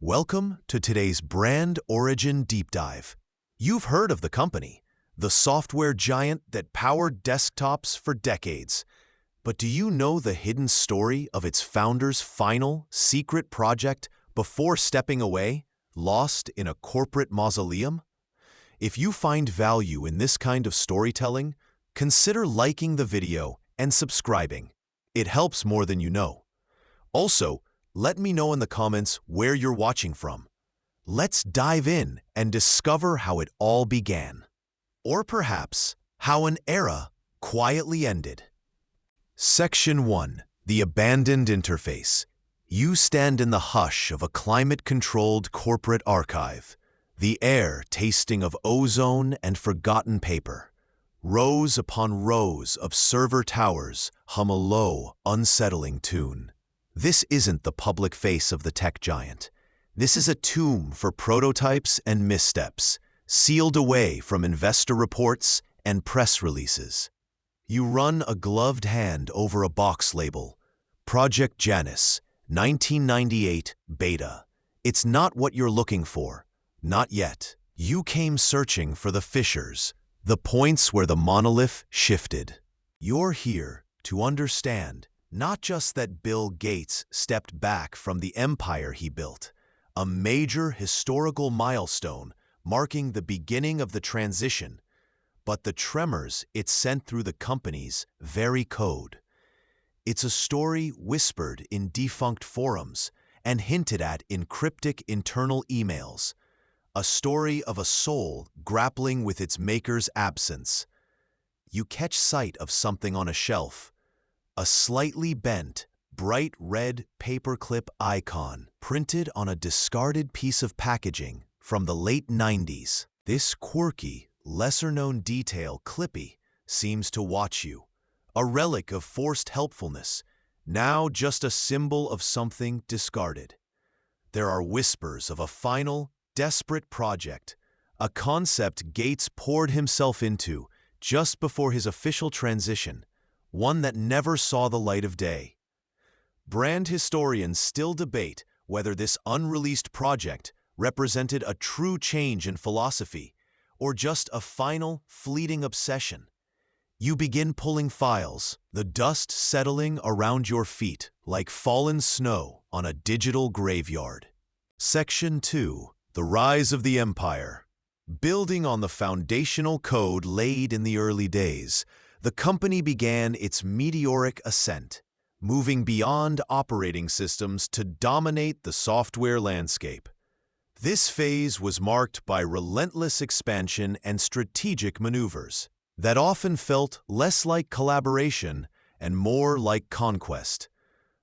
Welcome to today's Brand Origin Deep Dive. You've heard of the company, the software giant that powered desktops for decades. But do you know the hidden story of its founder's final, secret project before stepping away, lost in a corporate mausoleum? If you find value in this kind of storytelling, consider liking the video and subscribing. It helps more than you know. Also, let me know in the comments where you're watching from. Let's dive in and discover how it all began. Or perhaps, how an era quietly ended. Section 1. The Abandoned Interface. You stand in the hush of a climate-controlled corporate archive, the air tasting of ozone and forgotten paper. Rows upon rows of server towers hum a low, unsettling tune. This isn't the public face of the tech giant. This is a tomb for prototypes and missteps, sealed away from investor reports and press releases. You run a gloved hand over a box label, Project Janus, 1998 Beta. It's not what you're looking for. Not yet. You came searching for the fissures, the points where the monolith shifted. You're here to understand not just that Bill Gates stepped back from the empire he built, a major historical milestone marking the beginning of the transition, but the tremors it sent through the company's very code. It's a story whispered in defunct forums and hinted at in cryptic internal emails, a story of a soul grappling with its maker's absence. You catch sight of something on a shelf, a slightly bent, bright red paperclip icon printed on a discarded piece of packaging from the late 90s. This quirky, lesser-known detail, Clippy, seems to watch you, a relic of forced helpfulness, now just a symbol of something discarded. There are whispers of a final, desperate project, a concept Gates poured himself into just before his official transition, one that never saw the light of day. Brand historians still debate whether this unreleased project represented a true change in philosophy or just a final, fleeting obsession. You begin pulling files, the dust settling around your feet like fallen snow on a digital graveyard. Section 2. The Rise of the Empire. Building on the foundational code laid in the early days, the company began its meteoric ascent, moving beyond operating systems to dominate the software landscape. This phase was marked by relentless expansion and strategic maneuvers that often felt less like collaboration and more like conquest.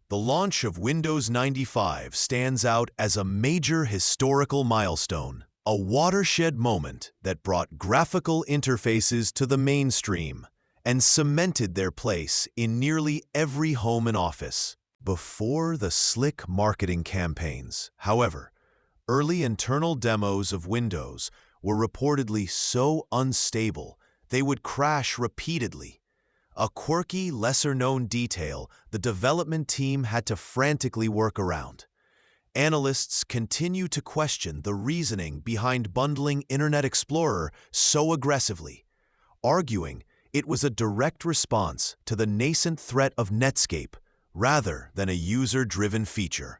The launch of Windows 95 stands out as a major historical milestone, a watershed moment that brought graphical interfaces to the mainstream and cemented their place in nearly every home and office. Before the slick marketing campaigns, however, early internal demos of Windows were reportedly so unstable they would crash repeatedly. A quirky, lesser-known detail the development team had to frantically work around. Analysts continue to question the reasoning behind bundling Internet Explorer so aggressively, arguing it was a direct response to the nascent threat of Netscape rather than a user-driven feature.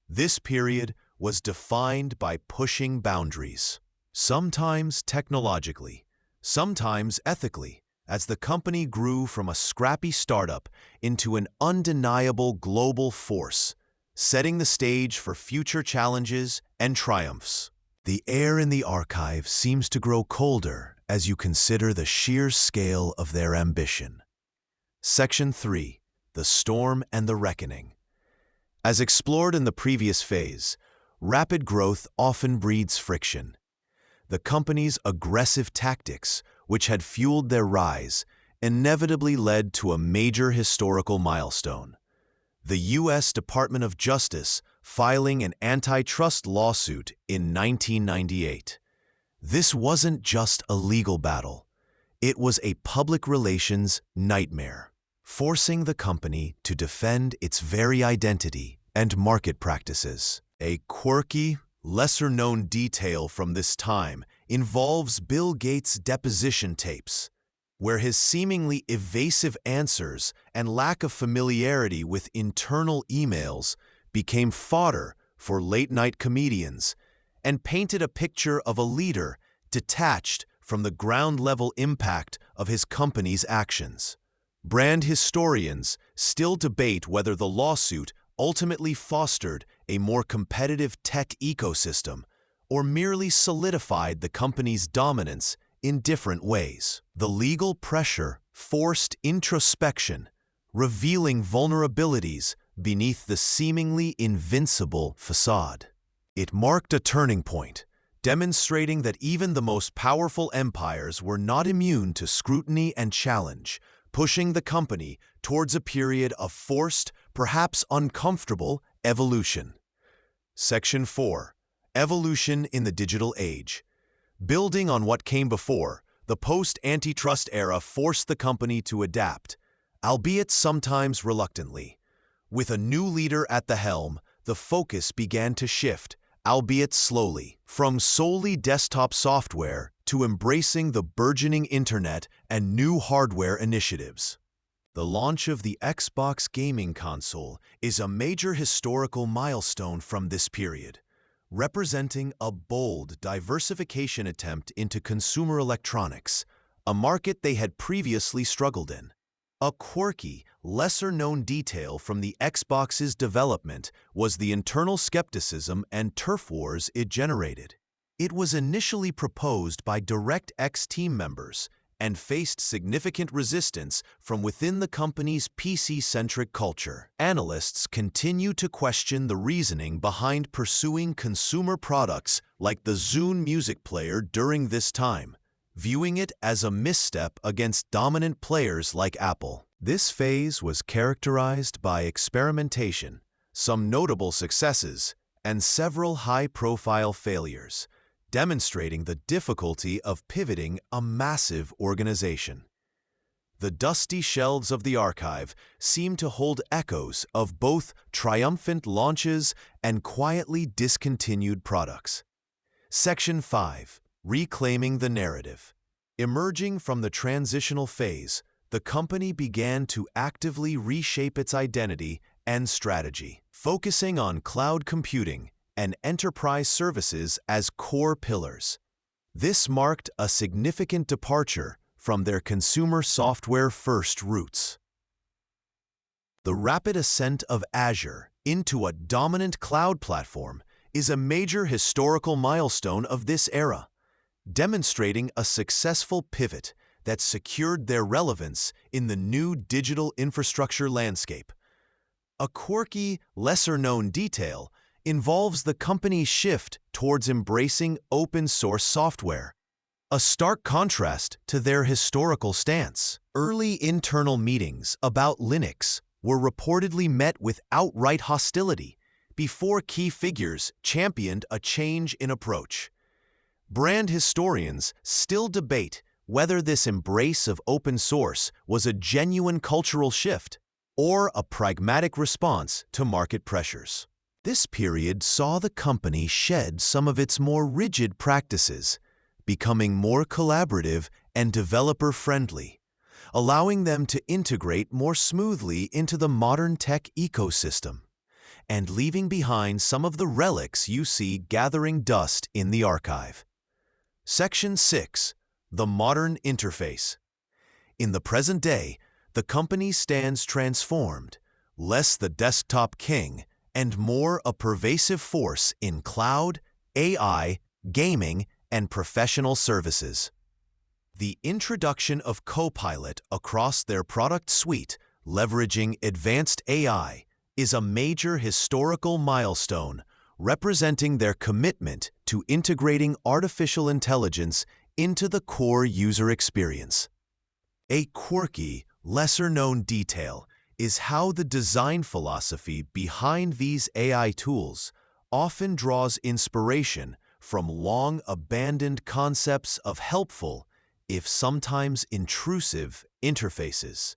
This period was defined by pushing boundaries, sometimes technologically, sometimes ethically, as the company grew from a scrappy startup into an undeniable global force, setting the stage for future challenges and triumphs. The air in the archive seems to grow colder as you consider the sheer scale of their ambition. Section 3. The Storm and the Reckoning. As explored in the previous phase, rapid growth often breeds friction. The company's aggressive tactics, which had fueled their rise, inevitably led to a major historical milestone: the U.S. Department of Justice filing an antitrust lawsuit in 1998. This wasn't just a legal battle. It was a public relations nightmare, forcing the company to defend its very identity and market practices. A quirky, lesser-known detail from this time involves Bill Gates' deposition tapes, where his seemingly evasive answers and lack of familiarity with internal emails became fodder for late-night comedians and painted a picture of a leader detached from the ground-level impact of his company's actions. Brand historians still debate whether the lawsuit ultimately fostered a more competitive tech ecosystem or merely solidified the company's dominance in different ways. The legal pressure forced introspection, revealing vulnerabilities beneath the seemingly invincible facade. It marked a turning point, demonstrating that even the most powerful empires were not immune to scrutiny and challenge, pushing the company towards a period of forced, perhaps uncomfortable, evolution. Section 4. Evolution in the Digital Age. Building on what came before, the post-antitrust era forced the company to adapt, albeit sometimes reluctantly. With a new leader at the helm, the focus began to shift, albeit slowly, from solely desktop software to embracing the burgeoning internet and new hardware initiatives. The launch of the Xbox gaming console is a major historical milestone from this period, representing a bold diversification attempt into consumer electronics, a market they had previously struggled in. A quirky, lesser-known detail from the Xbox's development was the internal skepticism and turf wars it generated. It was initially proposed by DirectX team members and faced significant resistance from within the company's PC-centric culture. Analysts continue to question the reasoning behind pursuing consumer products like the Zune music player during this time, viewing it as a misstep against dominant players like Apple. This phase was characterized by experimentation, some notable successes, and several high-profile failures, demonstrating the difficulty of pivoting a massive organization. The dusty shelves of the archive seem to hold echoes of both triumphant launches and quietly discontinued products. Section 5. Reclaiming the narrative. Emerging from the transitional phase, the company began to actively reshape its identity and strategy, focusing on cloud computing and enterprise services as core pillars. This marked a significant departure from their consumer software-first roots. The rapid ascent of Azure into a dominant cloud platform is a major historical milestone of this era, demonstrating a successful pivot that secured their relevance in the new digital infrastructure landscape. A quirky, lesser-known detail involves the company's shift towards embracing open-source software, a stark contrast to their historical stance. Early internal meetings about Linux were reportedly met with outright hostility before key figures championed a change in approach. Brand historians still debate whether this embrace of open source was a genuine cultural shift or a pragmatic response to market pressures. This period saw the company shed some of its more rigid practices, becoming more collaborative and developer-friendly, allowing them to integrate more smoothly into the modern tech ecosystem, and leaving behind some of the relics you see gathering dust in the archive. Section 6. The Modern Interface. In the present day, the company stands transformed, less the desktop king and more a pervasive force in cloud, AI, gaming, and professional services. The introduction of Copilot across their product suite, leveraging advanced AI, is a major historical milestone representing their commitment to integrating artificial intelligence into the core user experience. A quirky, lesser-known detail is how the design philosophy behind these AI tools often draws inspiration from long-abandoned concepts of helpful, if sometimes intrusive, interfaces.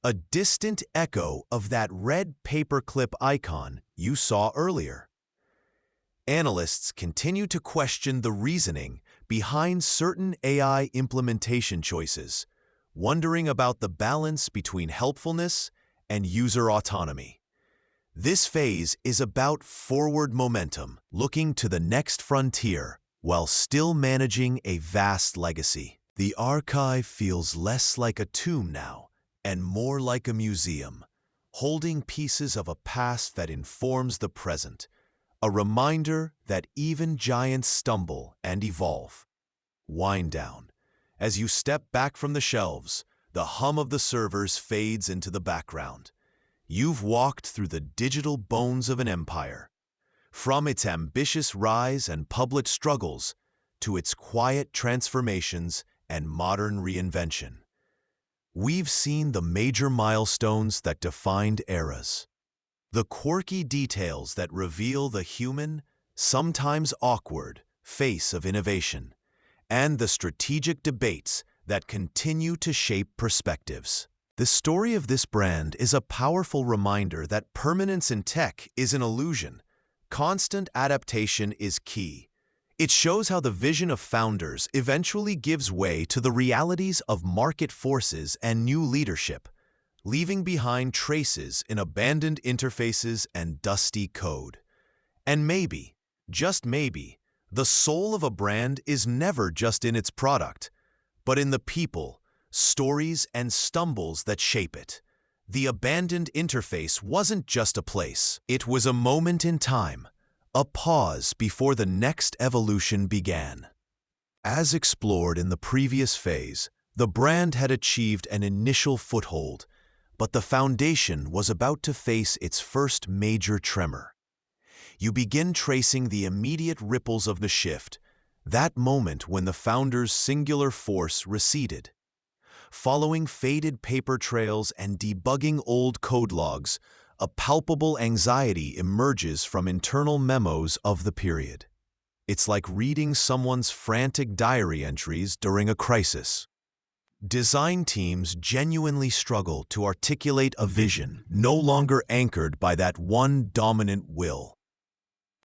A distant echo of that red paperclip icon you saw earlier. Analysts continue to question the reasoning behind certain AI implementation choices, wondering about the balance between helpfulness and user autonomy. This phase is about forward momentum, looking to the next frontier while still managing a vast legacy. The archive feels less like a tomb now and more like a museum, holding pieces of a past that informs the present, a reminder that even giants stumble and evolve. Wind down. As you step back from the shelves, the hum of the servers fades into the background. You've walked through the digital bones of an empire, from its ambitious rise and public struggles to its quiet transformations and modern reinvention. We've seen the major milestones that defined eras, the quirky details that reveal the human, sometimes awkward, face of innovation, and the strategic debates that continue to shape perspectives. The story of this brand is a powerful reminder that permanence in tech is an illusion. Constant adaptation is key. It shows how the vision of founders eventually gives way to the realities of market forces and new leadership, leaving behind traces in abandoned interfaces and dusty code. And maybe, just maybe, the soul of a brand is never just in its product, but in the people, stories, and stumbles that shape it. The abandoned interface wasn't just a place. It was a moment in time, a pause before the next evolution began. As explored in the previous phase, the brand had achieved an initial foothold, but the foundation was about to face its first major tremor. You begin tracing the immediate ripples of the shift, that moment when the founder's singular force receded. Following faded paper trails and debugging old code logs, a palpable anxiety emerges from internal memos of the period. It's like reading someone's frantic diary entries during a crisis. Design teams genuinely struggle to articulate a vision no longer anchored by that one dominant will.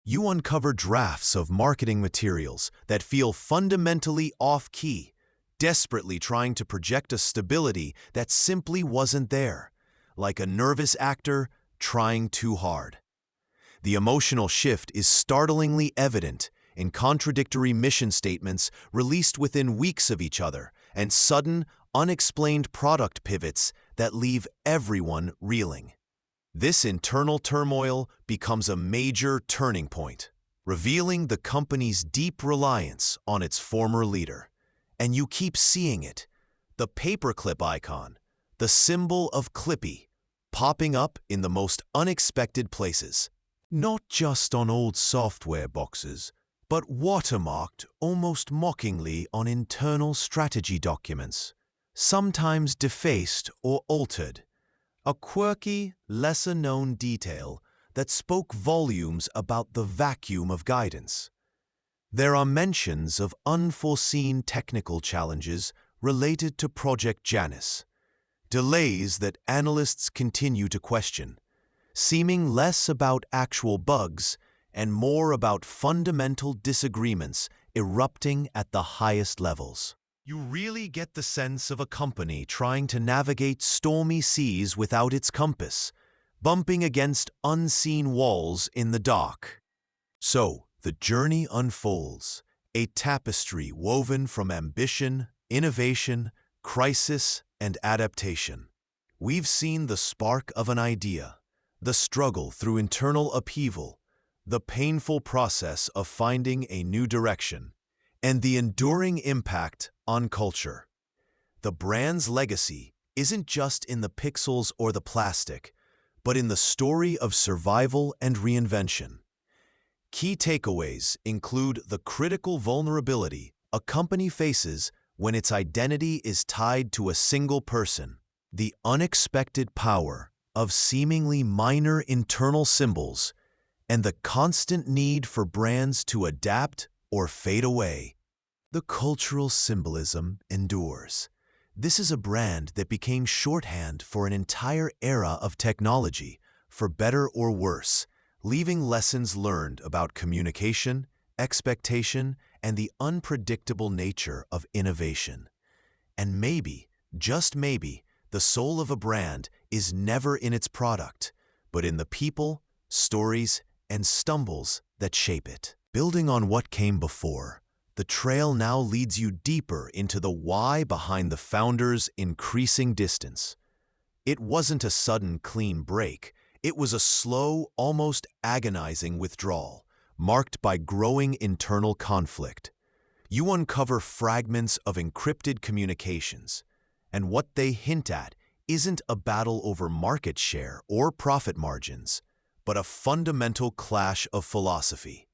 You uncover drafts of marketing materials that feel fundamentally off-key, desperately trying to project a stability that simply wasn't there, like a nervous actor trying too hard. The emotional shift is startlingly evident in contradictory mission statements released within weeks of each other and sudden, unexplained product pivots that leave everyone reeling. This internal turmoil becomes a major turning point, revealing the company's deep reliance on its former leader. And you keep seeing it, the paperclip icon, the symbol of Clippy, popping up in the most unexpected places. Not just on old software boxes, but watermarked almost mockingly on internal strategy documents, sometimes defaced or altered. A quirky, lesser-known detail that spoke volumes about the vacuum of guidance. There are mentions of unforeseen technical challenges related to Project Janus, delays that analysts continue to question, seeming less about actual bugs and more about fundamental disagreements erupting at the highest levels. You really get the sense of a company trying to navigate stormy seas without its compass, bumping against unseen walls in the dark. So, the journey unfolds, a tapestry woven from ambition, innovation, crisis, and adaptation. We've seen the spark of an idea, the struggle through internal upheaval, the painful process of finding a new direction, and the enduring impact on culture. The brand's legacy isn't just in the pixels or the plastic, but in the story of survival and reinvention. Key takeaways include the critical vulnerability a company faces when its identity is tied to a single person, the unexpected power of seemingly minor internal symbols, and the constant need for brands to adapt or fade away. The cultural symbolism endures. This is a brand that became shorthand for an entire era of technology, for better or worse, leaving lessons learned about communication, expectation, and the unpredictable nature of innovation. And maybe, just maybe, the soul of a brand is never in its product, but in the people, stories, and stumbles that shape it. Building on what came before, the trail now leads you deeper into the why behind the founder's increasing distance. It wasn't a sudden, clean break. It was a slow, almost agonizing withdrawal, marked by growing internal conflict. You uncover fragments of encrypted communications, and what they hint at isn't a battle over market share or profit margins, but a fundamental clash of philosophy.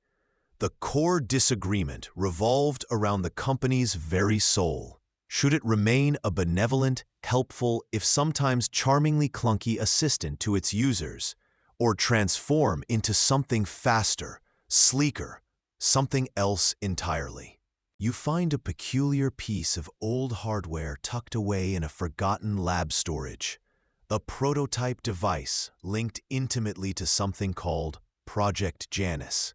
The core disagreement revolved around the company's very soul. Should it remain a benevolent, helpful, if sometimes charmingly clunky assistant to its users, or transform into something faster, sleeker, something else entirely? You find a peculiar piece of old hardware tucked away in a forgotten lab storage, a prototype device linked intimately to something called Project Janus.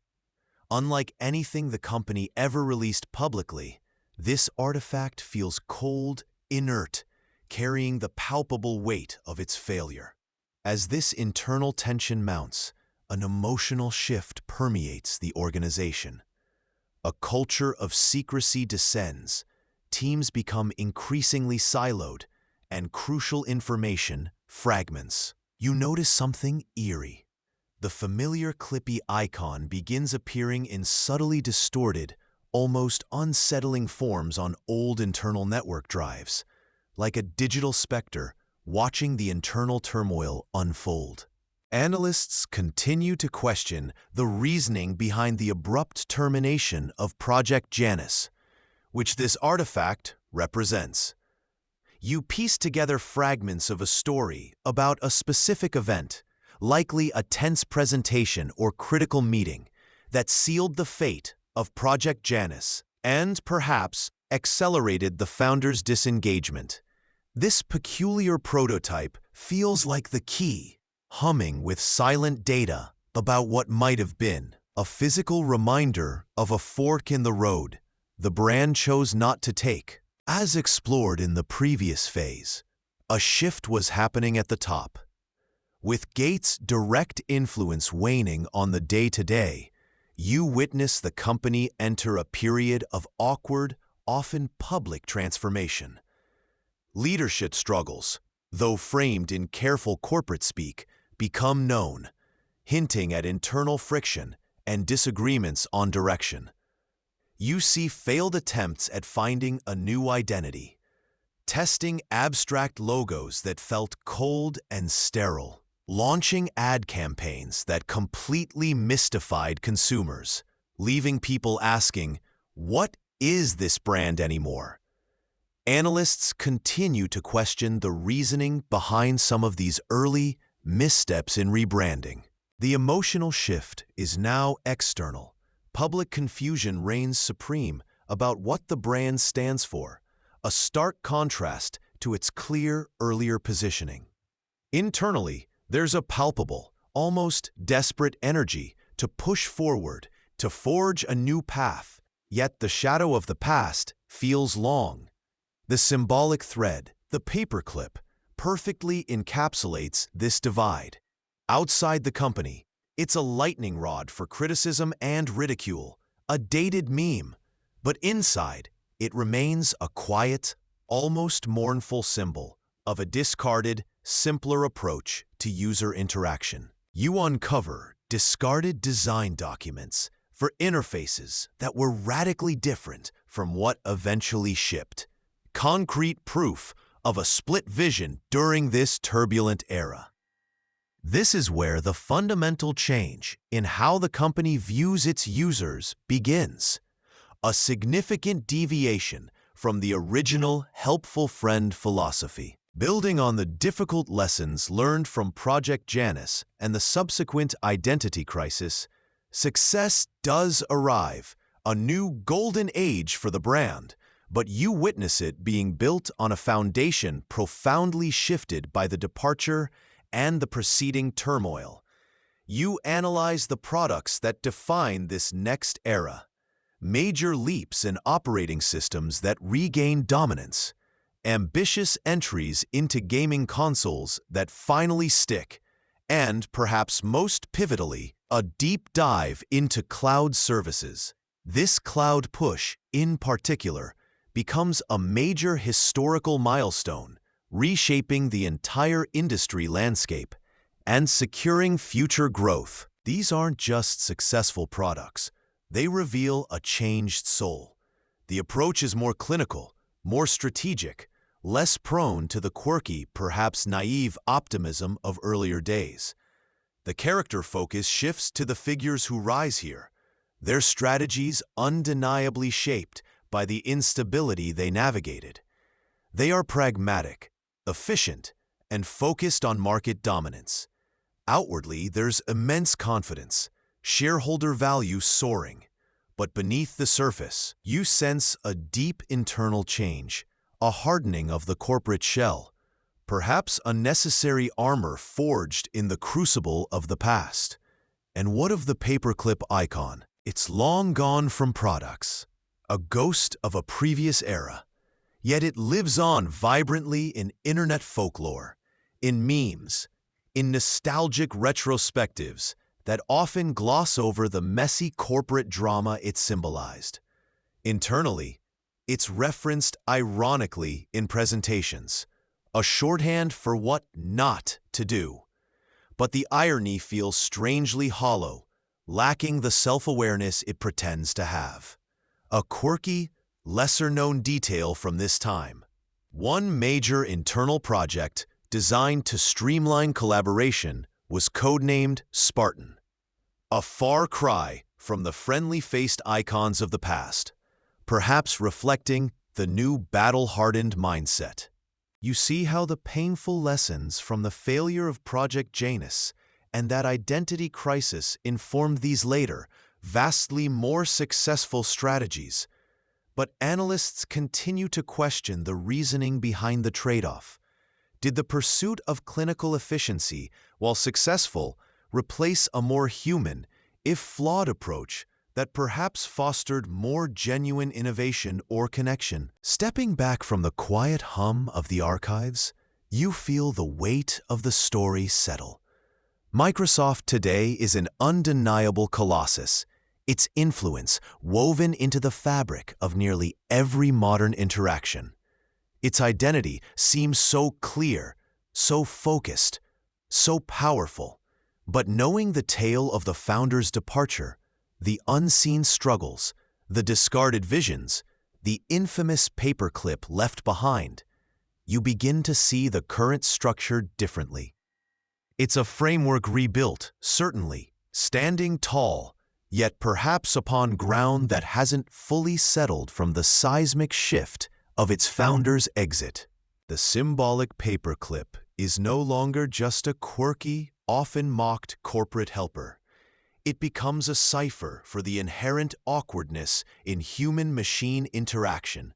Unlike anything the company ever released publicly, this artifact feels cold, inert, carrying the palpable weight of its failure. As this internal tension mounts, an emotional shift permeates the organization. A culture of secrecy descends, teams become increasingly siloed, and crucial information fragments. You notice something eerie. The familiar Clippy icon begins appearing in subtly distorted, almost unsettling forms on old internal network drives, like a digital specter watching the internal turmoil unfold. Analysts continue to question the reasoning behind the abrupt termination of Project Janus, which this artifact represents. You piece together fragments of a story about a specific event, likely a tense presentation or critical meeting, that sealed the fate of Project Janus and, perhaps, accelerated the founder's disengagement. This peculiar prototype feels like the key, humming with silent data about what might have been, a physical reminder of a fork in the road the brand chose not to take. As explored in the previous phase, a shift was happening at the top. With Gates' direct influence waning on the day-to-day, you witness the company enter a period of awkward, often public transformation. Leadership struggles, though framed in careful corporate speak, become known, hinting at internal friction and disagreements on direction. You see failed attempts at finding a new identity, testing abstract logos that felt cold and sterile, launching ad campaigns that completely mystified consumers, leaving people asking, "What is this brand anymore?" Analysts continue to question the reasoning behind some of these early missteps in rebranding. The emotional shift is now external. Public confusion reigns supreme about what the brand stands for, a stark contrast to its clear earlier positioning. Internally, there's a palpable, almost desperate energy to push forward, to forge a new path, yet the shadow of the past feels long. The symbolic thread, the paperclip, perfectly encapsulates this divide. Outside the company, it's a lightning rod for criticism and ridicule, a dated meme. But inside, it remains a quiet, almost mournful symbol of a discarded, simpler approach to user interaction. You uncover discarded design documents for interfaces that were radically different from what eventually shipped. Concrete proof of a split vision during this turbulent era. This is where the fundamental change in how the company views its users begins. A significant deviation from the original helpful friend philosophy. Building on the difficult lessons learned from Project Janus and the subsequent identity crisis, success does arrive, a new golden age for the brand, but you witness it being built on a foundation profoundly shifted by the departure and the preceding turmoil. You analyze the products that define this next era. Major leaps in operating systems that regain dominance. Ambitious entries into gaming consoles that finally stick. And, perhaps most pivotally, a deep dive into cloud services. This cloud push, in particular, becomes a major historical milestone, reshaping the entire industry landscape and securing future growth. These aren't just successful products. They reveal a changed soul. The approach is more clinical, more strategic, less prone to the quirky, perhaps naive optimism of earlier days. The character focus shifts to the figures who rise here, their strategies undeniably shaped by the instability they navigated. They are pragmatic, efficient, and focused on market dominance. Outwardly, there's immense confidence, shareholder value soaring. But beneath the surface, you sense a deep internal change, a hardening of the corporate shell, perhaps a necessary armor forged in the crucible of the past. And what of the paperclip icon? It's long gone from products, a ghost of a previous era. Yet it lives on vibrantly in internet folklore, in memes, in nostalgic retrospectives that often gloss over the messy corporate drama it symbolized. Internally, it's referenced ironically in presentations, a shorthand for what not to do. But the irony feels strangely hollow, lacking the self-awareness it pretends to have. A quirky, lesser-known detail from this time. One major internal project designed to streamline collaboration was codenamed Spartan. A far cry from the friendly-faced icons of the past, perhaps reflecting the new battle-hardened mindset. You see how the painful lessons from the failure of Project Janus and that identity crisis informed these later, vastly more successful strategies. But analysts continue to question the reasoning behind the trade-off. Did the pursuit of clinical efficiency, while successful, replace a more human, if flawed approach that perhaps fostered more genuine innovation or connection? Stepping back from the quiet hum of the archives, you feel the weight of the story settle. Microsoft today is an undeniable colossus, its influence woven into the fabric of nearly every modern interaction. Its identity seems so clear, so focused, so powerful. But knowing the tale of the founder's departure, the unseen struggles, the discarded visions, the infamous paperclip left behind, you begin to see the current structure differently. It's a framework rebuilt, certainly, standing tall, yet perhaps upon ground that hasn't fully settled from the seismic shift of its founder's exit. The symbolic paperclip is no longer just a quirky, often mocked corporate helper. It becomes a cipher for the inherent awkwardness in human-machine interaction,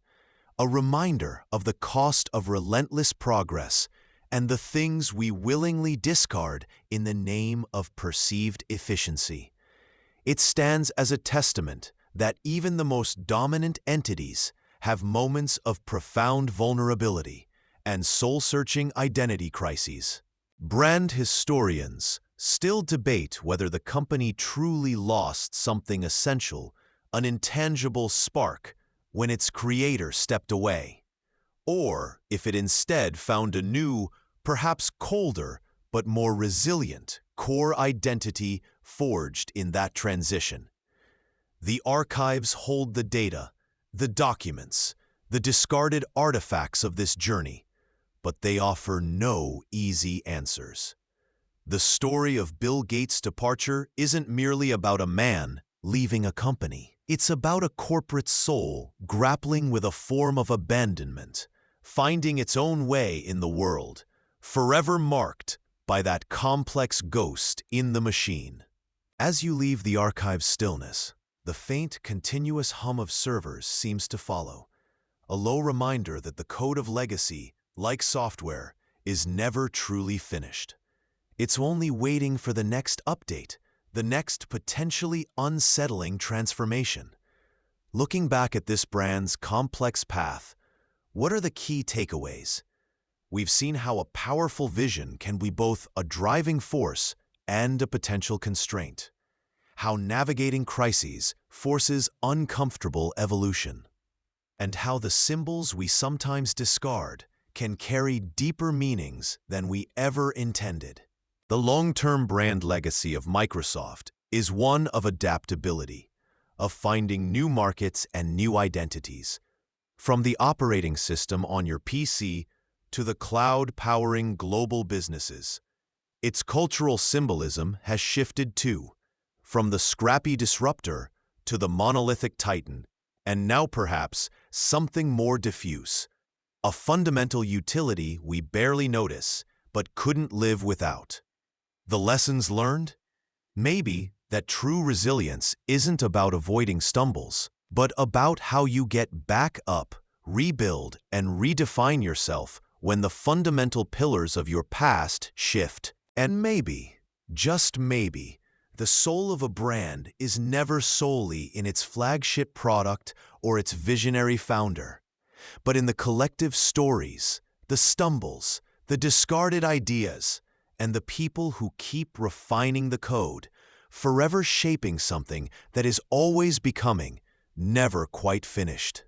a reminder of the cost of relentless progress and the things we willingly discard in the name of perceived efficiency. It stands as a testament that even the most dominant entities have moments of profound vulnerability and soul-searching identity crises. Brand historians still debate whether the company truly lost something essential, an intangible spark, when its creator stepped away, or if it instead found a new, perhaps colder, but more resilient core identity forged in that transition. The archives hold the data, the documents, the discarded artifacts of this journey, but they offer no easy answers. The story of Bill Gates' departure isn't merely about a man leaving a company. It's about a corporate soul grappling with a form of abandonment, finding its own way in the world, forever marked by that complex ghost in the machine. As you leave the archive's stillness, the faint, continuous hum of servers seems to follow, a low reminder that the code of legacy, like software, is never truly finished. It's only waiting for the next update, the next potentially unsettling transformation. Looking back at this brand's complex path, what are the key takeaways? We've seen how a powerful vision can be both a driving force and a potential constraint. How navigating crises forces uncomfortable evolution. And how the symbols we sometimes discard can carry deeper meanings than we ever intended. The long-term brand legacy of Microsoft is one of adaptability, of finding new markets and new identities. From the operating system on your PC to the cloud powering global businesses, its cultural symbolism has shifted too, from the scrappy disruptor to the monolithic titan, and now perhaps something more diffuse, a fundamental utility we barely notice but couldn't live without. The lessons learned? Maybe that true resilience isn't about avoiding stumbles, but about how you get back up, rebuild, and redefine yourself when the fundamental pillars of your past shift. And maybe, just maybe, the soul of a brand is never solely in its flagship product or its visionary founder, but in the collective stories, the stumbles, the discarded ideas, and the people who keep refining the code, forever shaping something that is always becoming, never quite finished.